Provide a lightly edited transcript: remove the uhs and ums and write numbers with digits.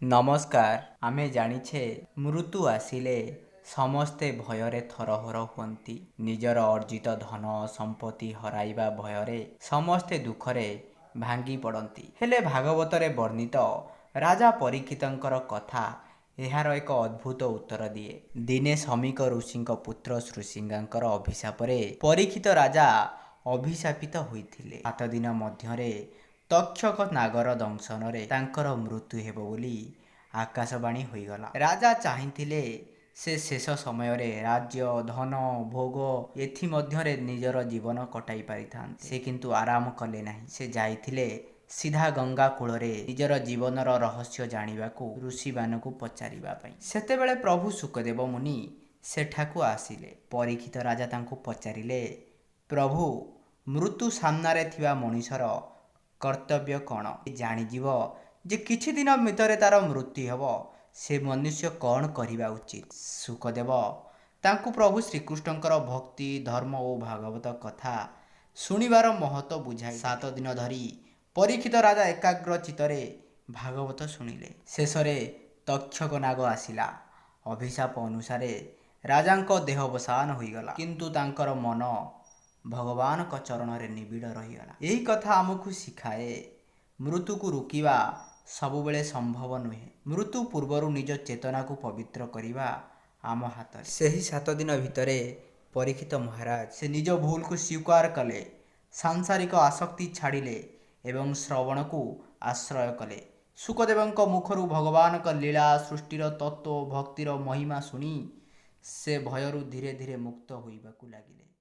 नमस्कार। आमे जानिछे मृत्यु आसिले समस्ते भयरे थरहर हुअन्ति। निजर अर्जित धन संपत्ति हराइबा भयरे समस्ते दुखरे भांगी पड़ती। हेले भागवतरे वर्णित राजा परीक्षितंकर कथा एहार एक अद्भुत उत्तर दिए। दिने समीक ऋषिंक पुत्र श्रुसिंगांकर अभिशापरे परीक्षित राजा अभिशापित होइथिले। 7 दिन मध्यरे तक्षक नागर दंशनरे तांकर मृत्यु हेबो बोली आकाशवाणी होइगला। राजा चाहिथिले से शेष समयरे राज्य धन भोग एथि मध्यरे निजर जीवन कटाई पारिथान्ते। से किंतु आराम कले नाही। से जाइथिले सीधा गंगा कूलरे निजर जीवनर रहस्य जानिबाकू ऋषि मानकू पचारिबा पई। सेतेबेले प्रभु सुखदेव मुनि सेठाकू आसिले। परीक्षित राजा तांकू पचारिले, प्रभु मृत्यु सामनारे थिबा मनुष्यर कर्तव्य कौन? जानिजीव जे किछि दिन भितरे तार मृत्यु हेब, से मनुष्य कौन करिबा उचित? सुखदेव तांकू प्रभु श्रीकृष्णଙ୍କର भक्ति धर्म और भागवत कथा शुणिबार महत्व बुझाई। 7 दिन धरी परीक्षित राजा एकाग्र चित्तरे भागवत शुणिले। शेषरे तक्षक नाग आसिला। अभिशाप अनुसारे राजांक देहावसान होइगला, किंतु तांकर मन भगवान का चरण रे निबिड़ रहीगला। यही कथा आमको शिखाए मृत्यु को रुकिबा सबुबेले संभव नुहे। मृत्यु पूर्वर निज चेतना को पवित्र करिबा आम हाथ। सेही 7 दिन भितरे परीक्षित महाराज से निज भूल को स्वीकार कले, सांसारिक आसक्ति छाड़िले एवं श्रवण को आश्रय कले। सुखदेवंक मुखरु भगवान का लीला सृष्टिर तत्व भक्तिर महिमा शुणी से भयरु धीरे धीरे मुक्त होइबाकू लागिले।